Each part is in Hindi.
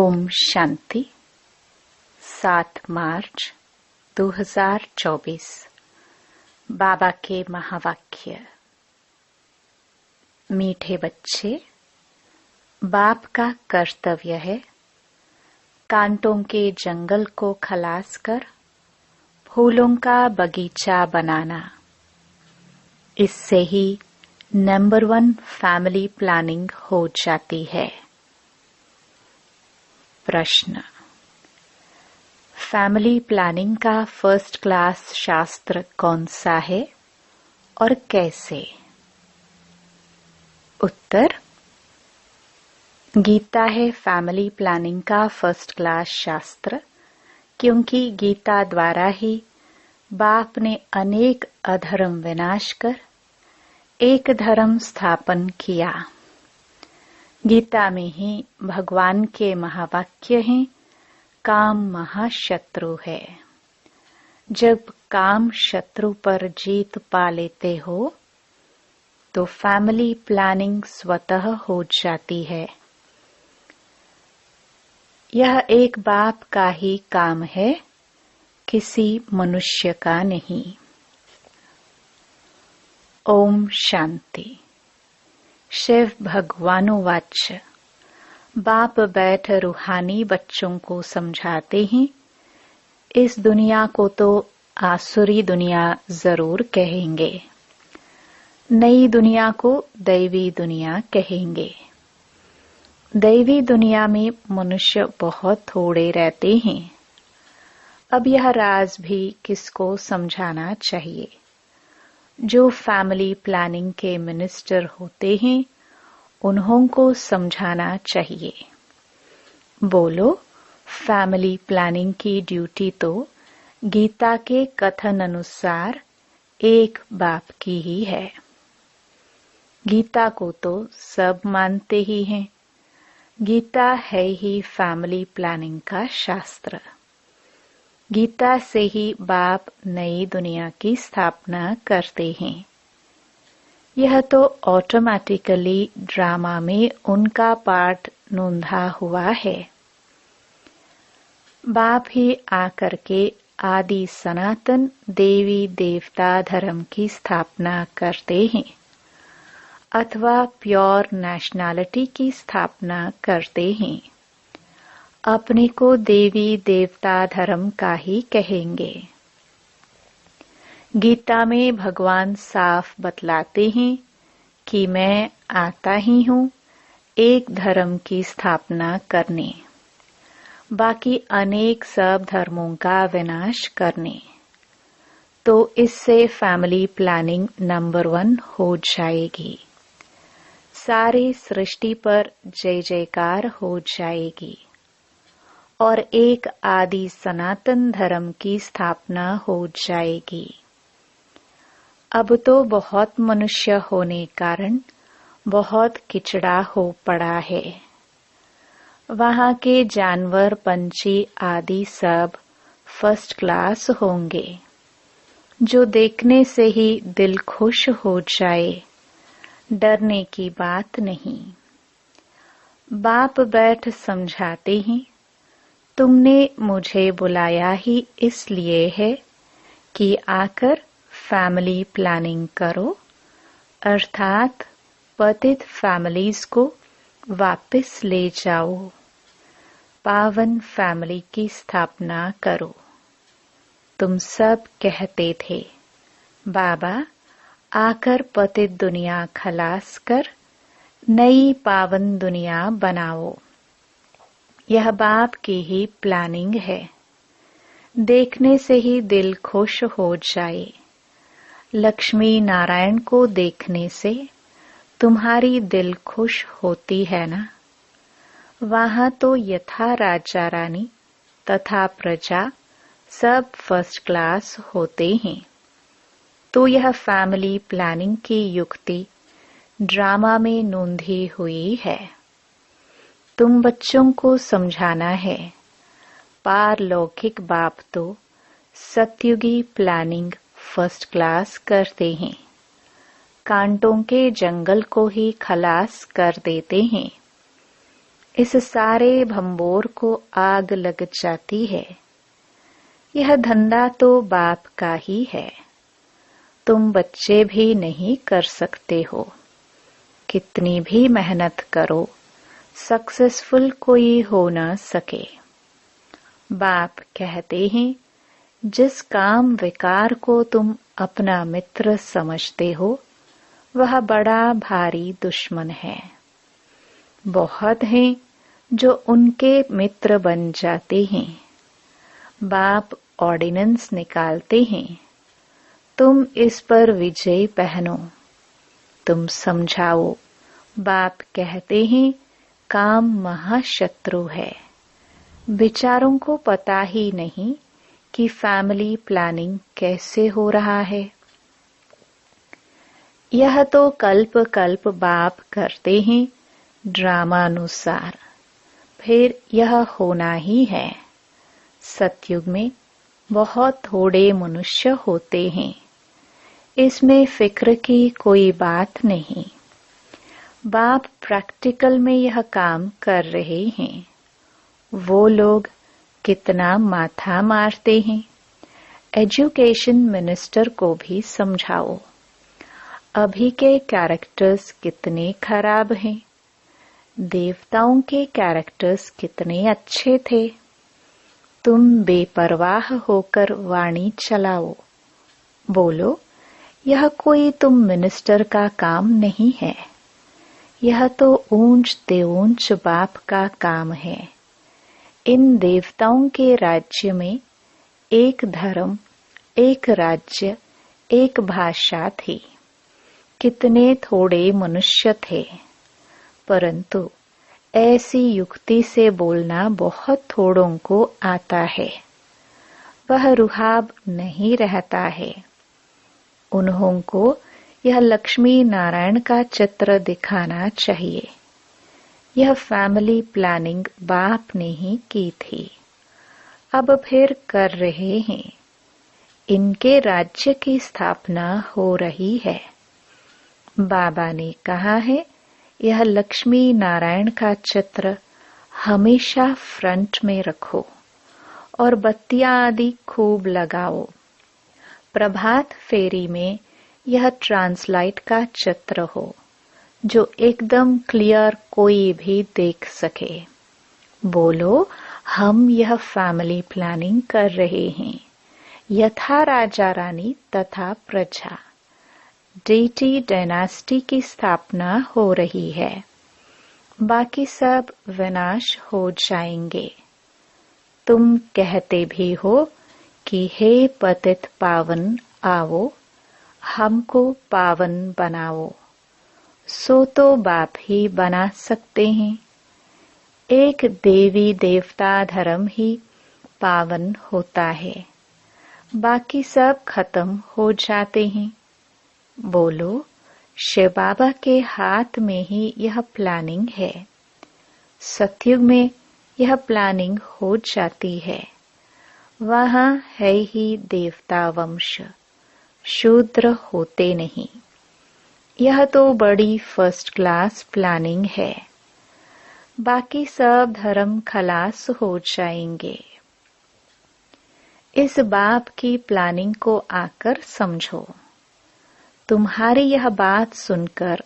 ओम शांति। 7 मार्च 2024। बाबा के महावाक्य। मीठे बच्चे, बाप का कर्तव्य है कांटों के जंगल को खलास कर फूलों का बगीचा बनाना। इससे ही नंबर 1 फैमिली प्लानिंग हो जाती है। प्रश्न: फैमिली प्लानिंग का फर्स्ट क्लास शास्त्र कौन सा है और कैसे? उत्तर: गीता है फैमिली प्लानिंग का फर्स्ट क्लास शास्त्र, क्योंकि गीता द्वारा ही बाप ने अनेक अधर्म विनाश कर एक धर्म स्थापन किया। गीता में ही भगवान के महावाक्य हैं, काम महाशत्रु है। जब काम शत्रु पर जीत पा लेते हो तो फैमिली प्लानिंग स्वतः हो जाती है। यह एक बाप का ही काम है, किसी मनुष्य का नहीं। ओम शांति। शिव भगवानुवाच। बाप बैठ रूहानी बच्चों को समझाते हैं, इस दुनिया को तो आसुरी दुनिया जरूर कहेंगे, नई दुनिया को दैवी दुनिया कहेंगे। दैवी दुनिया में मनुष्य बहुत थोड़े रहते हैं। अब यह राज भी किसको समझाना चाहिए? जो फैमिली प्लानिंग के मिनिस्टर होते हैं उन्हों को समझाना चाहिए। बोलो, फैमिली प्लानिंग की ड्यूटी तो गीता के कथन अनुसार एक बाप की ही है। गीता को तो सब मानते ही हैं। गीता है ही फैमिली प्लानिंग का शास्त्र। गीता से ही बाप नई दुनिया की स्थापना करते हैं। यह तो ऑटोमेटिकली ड्रामा में उनका पार्ट नोंधा हुआ है। बाप ही आकर के आदि सनातन देवी देवता धर्म की स्थापना करते हैं अथवा प्योर नेशनैलिटी की स्थापना करते हैं। अपने को देवी देवता धर्म का ही कहेंगे। गीता में भगवान साफ बतलाते हैं कि मैं आता ही हूँ एक धर्म की स्थापना करने, बाकी अनेक सब धर्मों का विनाश करने। तो इससे फैमिली प्लानिंग नंबर 1 हो जाएगी। सारी सृष्टि पर जय जयकार हो जाएगी और एक आदि सनातन धर्म की स्थापना हो जाएगी। अब तो बहुत मनुष्य होने कारण बहुत किचड़ा हो पड़ा है। वहाँ के जानवर पंछी आदि सब फर्स्ट क्लास होंगे, जो देखने से ही दिल खुश हो जाए, डरने की बात नहीं। बाप बैठ समझाते हैं, तुमने मुझे बुलाया ही इसलिए है कि आकर फैमिली प्लानिंग करो, अर्थात पतित फैमिलीज को वापस ले जाओ, पावन फैमिली की स्थापना करो। तुम सब कहते थे, बाबा आकर पतित दुनिया खलास कर नई पावन दुनिया बनाओ। यह बाप की ही प्लानिंग है। देखने से ही दिल खुश हो जाए। लक्ष्मी नारायण को देखने से तुम्हारी दिल खुश होती है ना? वहाँ तो यथा राजा रानी तथा प्रजा सब फर्स्ट क्लास होते हैं। तो यह फैमिली प्लानिंग की युक्ति ड्रामा में नोंधी हुई है। तुम बच्चों को समझाना है, पारलौकिक बाप तो सतयुगी प्लानिंग फर्स्ट क्लास करते हैं, कांटों के जंगल को ही खलास कर देते हैं। इस सारे भंबोर को आग लग जाती है। यह धंधा तो बाप का ही है। तुम बच्चे भी नहीं कर सकते हो। कितनी भी मेहनत करो, सक्सेसफुल कोई हो न सके। बाप कहते हैं, जिस काम विकार को तुम अपना मित्र समझते हो, वह बड़ा भारी दुश्मन है। बहुत हैं जो उनके मित्र बन जाते हैं। बाप ऑर्डिनेंस निकालते हैं, तुम इस पर विजय पहनो, तुम समझाओ। बाप कहते हैं, काम महाशत्रु है। विचारों को पता ही नहीं कि फैमिली प्लानिंग कैसे हो रहा है। यह तो कल्प कल्प बाप करते हैं ड्रामानुसार, फिर यह होना ही है। सतयुग में बहुत थोड़े मनुष्य होते हैं, इसमें फिक्र की कोई बात नहीं। बाप प्रैक्टिकल में यह काम कर रहे हैं। वो लोग कितना माथा मारते हैं। एजुकेशन मिनिस्टर को भी समझाओ, अभी के कैरेक्टर्स कितने खराब हैं। देवताओं के कैरेक्टर्स कितने अच्छे थे। तुम बेपरवाह होकर वाणी चलाओ, बोलो यह कोई तुम मिनिस्टर का काम नहीं है। यह तो ऊंच देऊंच बाप का काम है। इन देवताओं के राज्य में एक धर्म, एक राज्य, एक भाषा थी। कितने थोड़े मनुष्य थे, परंतु ऐसी युक्ति से बोलना बहुत थोड़ों को आता है। वह रुहाब नहीं रहता है। उन्हों को यह लक्ष्मी नारायण का चित्र दिखाना चाहिए। यह फैमिली प्लानिंग बाप ने ही की थी, अब फिर कर रहे हैं। इनके राज्य की स्थापना हो रही है। बाबा ने कहा है, यह लक्ष्मी नारायण का चित्र हमेशा फ्रंट में रखो और बत्तियां आदि खूब लगाओ। प्रभात फेरी में यह ट्रांसलाइट का चित्र हो, जो एकदम क्लियर कोई भी देख सके। बोलो हम यह फैमिली प्लानिंग कर रहे हैं, यथा राजा रानी तथा प्रजा। डेटी डायनास्टी की स्थापना हो रही है। बाकी सब विनाश हो जाएंगे। तुम कहते भी हो कि हे पतित पावन आओ, हमको पावन बनाओ। सो तो बाप ही बना सकते हैं। एक देवी देवता धर्म ही पावन होता है, बाकी सब खत्म हो जाते हैं। बोलो शिव बाबा के हाथ में ही यह प्लानिंग है। सतयुग में यह प्लानिंग हो जाती है। वहां है ही देवता वंश, शूद्र होते नहीं। यह तो बड़ी फर्स्ट क्लास प्लानिंग है। बाकी सब धर्म खलास हो जाएंगे। इस बाप की प्लानिंग को आकर समझो। तुम्हारी यह बात सुनकर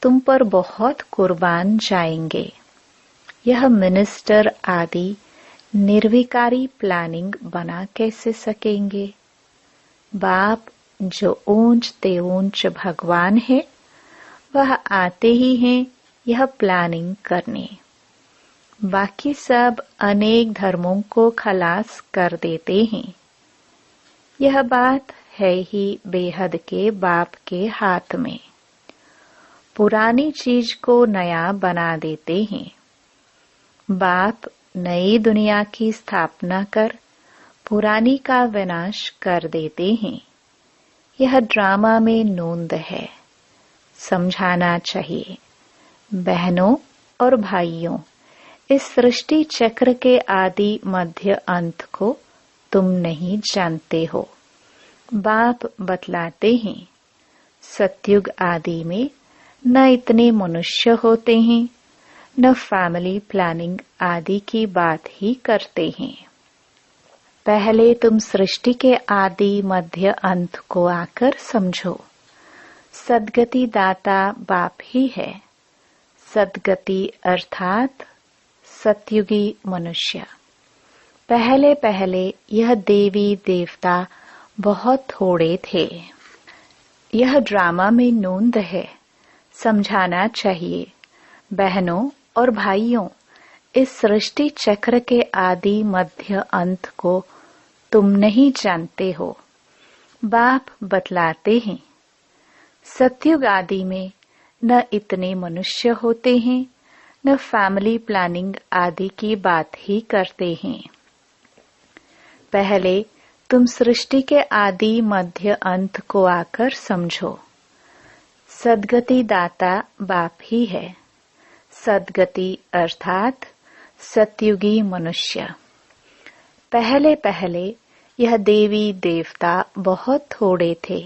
तुम पर बहुत कुर्बान जाएंगे। यह मिनिस्टर आदि निर्विकारी प्लानिंग बना कैसे सकेंगे। बाप जो ऊंच ते ऊंच भगवान है, वह आते ही हैं यह प्लानिंग करने। बाकी सब अनेक धर्मों को खलास कर देते हैं। यह बात है ही बेहद के बाप के हाथ में। पुरानी चीज को नया बना देते हैं। बाप नई दुनिया की स्थापना कर पुरानी का विनाश कर देते हैं। यह ड्रामा में नोंद है, समझाना चाहिए। बहनों और भाइयों, इस सृष्टि चक्र के आदि मध्य अंत को तुम नहीं जानते हो। बाप बतलाते हैं, सतयुग आदि में न इतने मनुष्य होते हैं, न फैमिली प्लानिंग आदि की बात ही करते हैं। पहले तुम सृष्टि के आदि मध्य अंत को आकर समझो। सद्गति दाता बाप ही है। सद्गति अर्थात सतयुगी मनुष्य। पहले पहले यह देवी देवता बहुत थोड़े थे। यह ड्रामा में नोंद है, समझाना चाहिए। बहनों और भाइयों, इस सृष्टि चक्र के आदि मध्य अंत को तुम नहीं जानते हो। बाप बतलाते हैं। सतयुग आदि में न इतने मनुष्य होते हैं, न फैमिली प्लानिंग आदि की बात ही करते हैं। पहले तुम सृष्टि के आदि मध्य अंत को आकर समझो। सद्गति दाता बाप ही है। सद्गति अर्थात सतयुगी मनुष्य। पहले पहले यह देवी देवता बहुत थोड़े थे।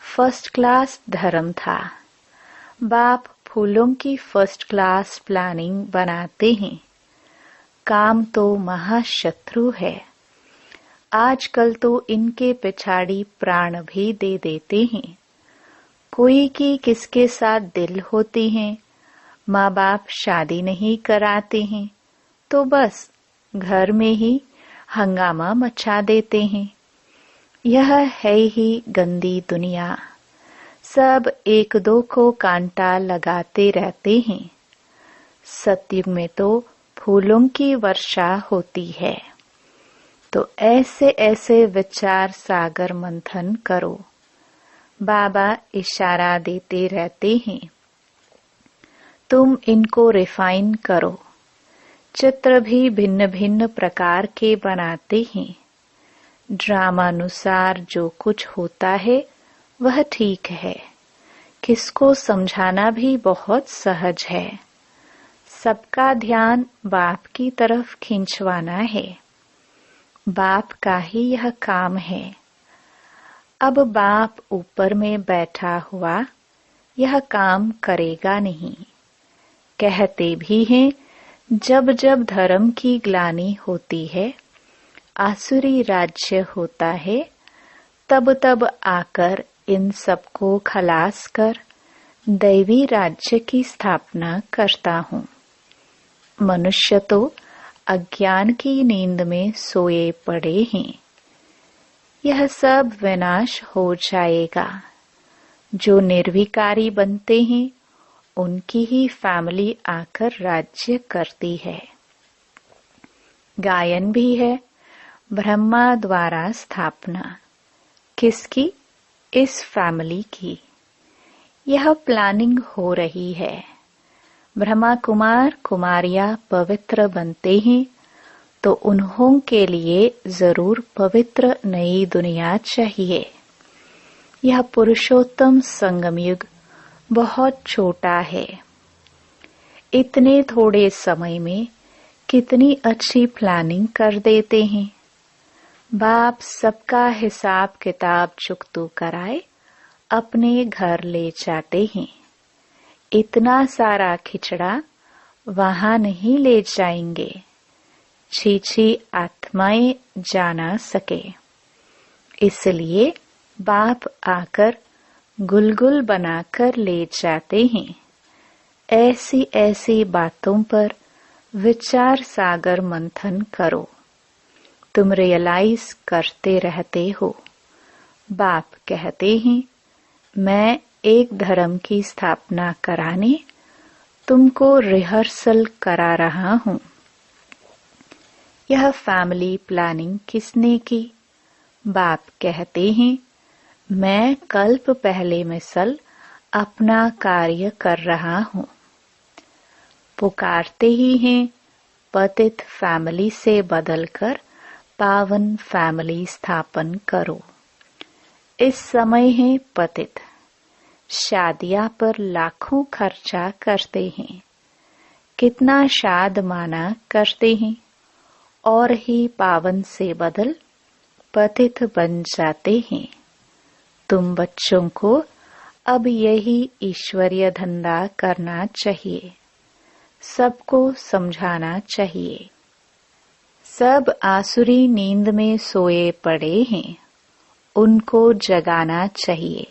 फर्स्ट क्लास धर्म था। बाप फूलों की फर्स्ट क्लास प्लानिंग बनाते हैं। काम तो महाशत्रु है। आजकल तो इनके पिछाड़ी प्राण भी दे देते हैं। कोई की किसके साथ दिल होती हैं, माँ बाप शादी नहीं कराते हैं तो बस घर में ही हंगामा मचा देते हैं। यह है ही गंदी दुनिया। सब एक दो को कांटा लगाते रहते हैं। सतयुग में तो फूलों की वर्षा होती है। तो ऐसे ऐसे विचार सागर मंथन करो। बाबा इशारा देते रहते हैं, तुम इनको रिफाइन करो। चित्र भी भिन्न भिन्न प्रकार के बनाते हैं। ड्रामानुसार जो कुछ होता है वह ठीक है। किसको समझाना भी बहुत सहज है। सबका ध्यान बाप की तरफ खिंचवाना है। बाप का ही यह काम है। अब बाप ऊपर में बैठा हुआ यह काम करेगा नहीं। कहते भी हैं, जब जब धर्म की ग्लानि होती है, आसुरी राज्य होता है, तब तब आकर इन सबको खलास कर दैवी राज्य की स्थापना करता हूँ। मनुष्य तो अज्ञान की नींद में सोए पड़े हैं। यह सब विनाश हो जाएगा। जो निर्विकारी बनते हैं उनकी ही फैमिली आकर राज्य करती है। गायन भी है, ब्रह्मा द्वारा स्थापना। किसकी? इस फैमिली की। यह प्लानिंग हो रही है। ब्रह्मा कुमार कुमारियां पवित्र बनते हैं तो उन्हों के लिए जरूर पवित्र नई दुनिया चाहिए। यह पुरुषोत्तम संगम युग बहुत छोटा है। इतने थोड़े समय में कितनी अच्छी प्लानिंग कर देते हैं। बाप सबका हिसाब किताब चुकतू कराए अपने घर ले जाते हैं। इतना सारा खिचड़ा वहां नहीं ले जाएंगे। छी आत्माएं जाना सके। इसलिए बाप आकर गुलगुल बनाकर ले जाते हैं। ऐसी ऐसी बातों पर विचार सागर मंथन करो। तुम रियलाइज करते रहते हो। बाप कहते हैं, मैं एक धर्म की स्थापना कराने तुमको रिहर्सल करा रहा हूँ। यह फैमिली प्लानिंग किसने की? बाप कहते हैं, मैं कल्प पहले मिसल अपना कार्य कर रहा हूँ। पुकारते ही हैं, पतित फैमिली से बदलकर पावन फैमिली स्थापन करो। इस समय है पतित। शादियां पर लाखों खर्चा करते हैं। कितना शाद माना करते हैं और ही पावन से बदल पतित बन जाते हैं। तुम बच्चों को अब यही ईश्वरीय धंधा करना चाहिए। सबको समझाना चाहिए। सब आसुरी नींद में सोए पड़े हैं, उनको जगाना चाहिए।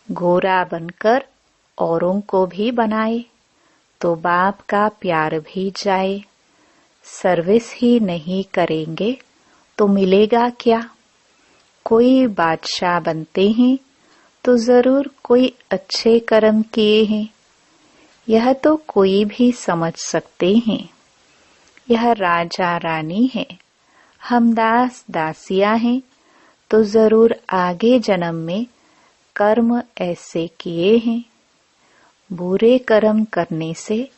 गोरा बनकर औरों को भी बनाए तो बाप का प्यार भी जाए। सर्विस ही नहीं करेंगे तो मिलेगा क्या? कोई बादशाह बनते हैं तो जरूर कोई अच्छे कर्म किए हैं, यह तो कोई भी समझ सकते हैं। यह राजा रानी है, हम दास दासियां हैं, तो जरूर आगे जन्म में कर्म ऐसे किए हैं। बुरे कर्म करने से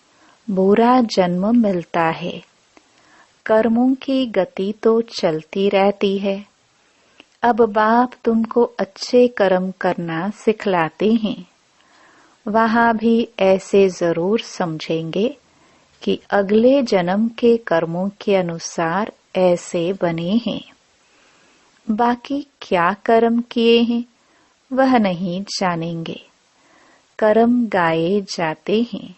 बुरा जन्म मिलता है। कर्मों की गति तो चलती रहती है। अब बाप तुमको अच्छे कर्म करना सिखलाते हैं। वहां भी ऐसे जरूर समझेंगे कि अगले जन्म के कर्मों के अनुसार ऐसे बने हैं। बाकी क्या कर्म किए हैं वह नहीं जानेंगे। कर्म गाए जाते हैं।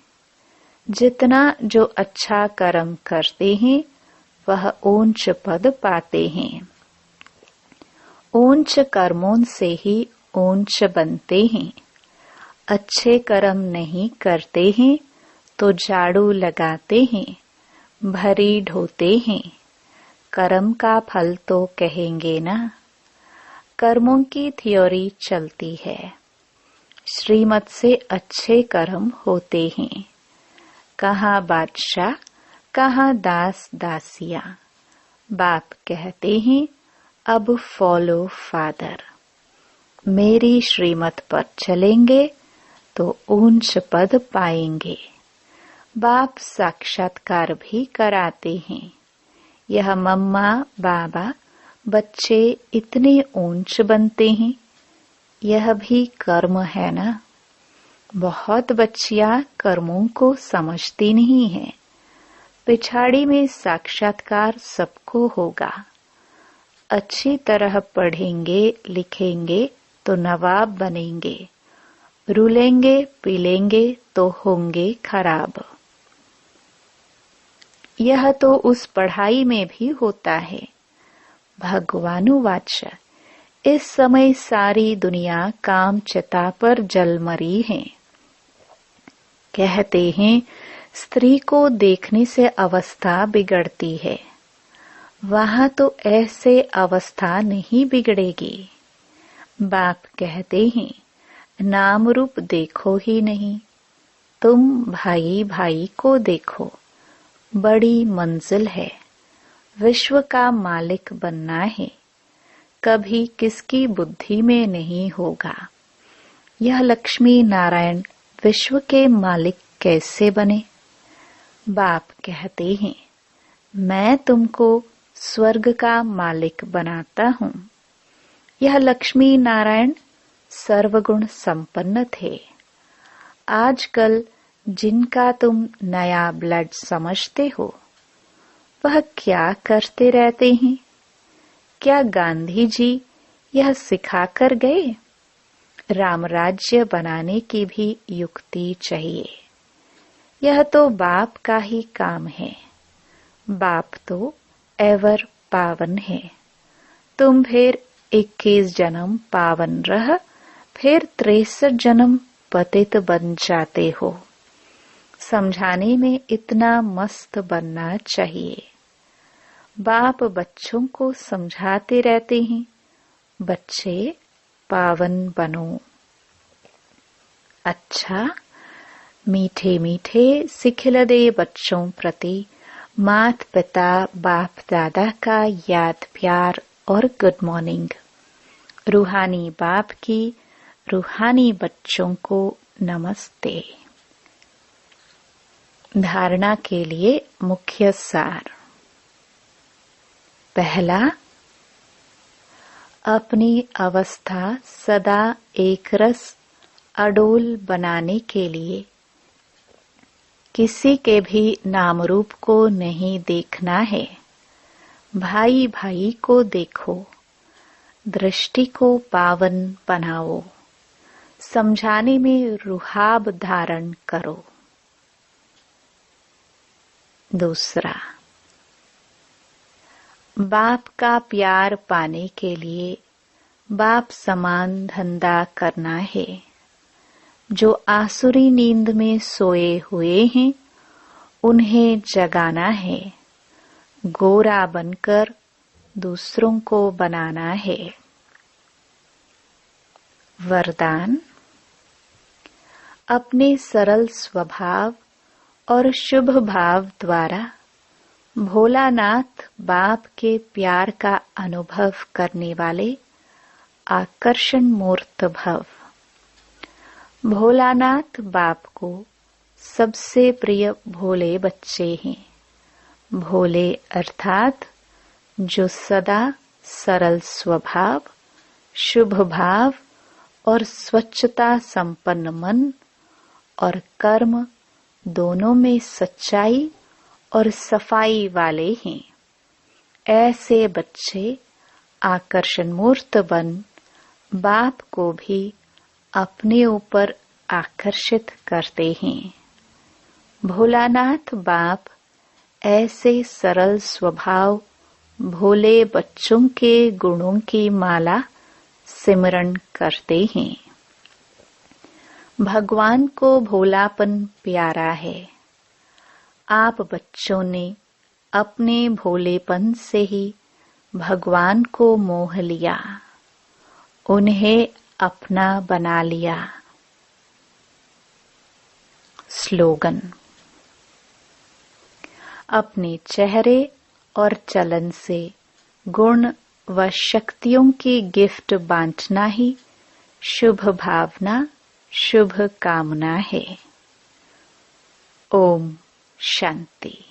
जितना जो अच्छा कर्म करते हैं वह ऊंच पद पाते हैं। ऊंच कर्मों से ही ऊंच बनते हैं। अच्छे कर्म नहीं करते हैं तो झाड़ू लगाते हैं, भरी ढोते हैं। कर्म का फल तो कहेंगे ना। कर्मों की थ्योरी चलती है। श्रीमत से अच्छे कर्म होते हैं। कहाँ बादशाह, कहाँ दास दासियां। बाप कहते हैं अब फॉलो फादर। मेरी श्रीमत पर चलेंगे तो ऊंच पद पाएंगे। बाप साक्षात्कार भी कराते हैं। यह मम्मा बाबा बच्चे इतने ऊंच बनते हैं, यह भी कर्म है ना। बहुत बच्चियां कर्मों को समझती नहीं है। पिछाड़ी में साक्षात्कार सबको होगा। अच्छी तरह पढ़ेंगे लिखेंगे तो नवाब बनेंगे। रुलेंगे पीलेंगे तो होंगे खराब। यह तो उस पढ़ाई में भी होता है। भगवानुवाच, इस समय सारी दुनिया काम चिता पर जल मरी है। कहते हैं स्त्री को देखने से अवस्था बिगड़ती है। वहां तो ऐसे अवस्था नहीं बिगड़ेगी। बाप कहते हैं नाम रूप देखो ही नहीं, तुम भाई भाई को देखो। बड़ी मंजिल है, विश्व का मालिक बनना है। कभी किसकी बुद्धि में नहीं होगा। यह लक्ष्मी नारायण विश्व के मालिक कैसे बने? बाप कहते हैं मैं तुमको स्वर्ग का मालिक बनाता हूँ। यह लक्ष्मी नारायण सर्वगुण संपन्न थे। आजकल जिनका तुम नया ब्लड समझते हो वह क्या करते रहते हैं? क्या गांधी जी यह सिखा कर गए? राम राज्य बनाने की भी युक्ति चाहिए। यह तो बाप का ही काम है। बाप तो एवर पावन है। तुम फिर 21 जन्म पावन रह, फिर 63 जन्म पतित बन जाते हो। समझाने में इतना मस्त बनना चाहिए। बाप बच्चों को समझाते रहते हैं, बच्चे पावन बनो। अच्छा, मीठे मीठे सिखिलदे बच्चों प्रति मात पिता बाप दादा का याद प्यार और गुड मॉर्निंग। रूहानी बाप की रूहानी बच्चों को नमस्ते। धारणा के लिए मुख्य सार। पहला, अपनी अवस्था सदा एक रस अडोल बनाने के लिए किसी के भी नाम रूप को नहीं देखना है। भाई भाई को देखो, दृष्टि को पावन बनाओ। समझाने में रुहाब धारण करो। दूसरा, बाप का प्यार पाने के लिए बाप समान धंधा करना है। जो आसुरी नींद में सोए हुए हैं उन्हें जगाना है। गोरा बनकर दूसरों को बनाना है। वरदान, अपने सरल स्वभाव और शुभ भाव द्वारा भोलानाथ बाप के प्यार का अनुभव करने वाले आकर्षण मूर्त भव। भोलानाथ बाप को सबसे प्रिय भोले बच्चे हैं। भोले अर्थात जो सदा सरल स्वभाव, शुभ भाव और स्वच्छता संपन्न मन और कर्म दोनों में सच्चाई और सफाई वाले हैं। ऐसे बच्चे आकर्षण मूर्त बन बाप को भी अपने ऊपर आकर्षित करते हैं। भोलानाथ बाप ऐसे सरल स्वभाव भोले बच्चों के गुणों की माला सिमरण करते हैं। भगवान को भोलापन प्यारा है। आप बच्चों ने अपने भोलेपन से ही भगवान को मोह लिया, उन्हें अपना बना लिया। स्लोगन, अपने चेहरे और चलन से गुण व शक्तियों की गिफ्ट बांटना ही शुभ भावना, शुभ कामना है। ओम शांति।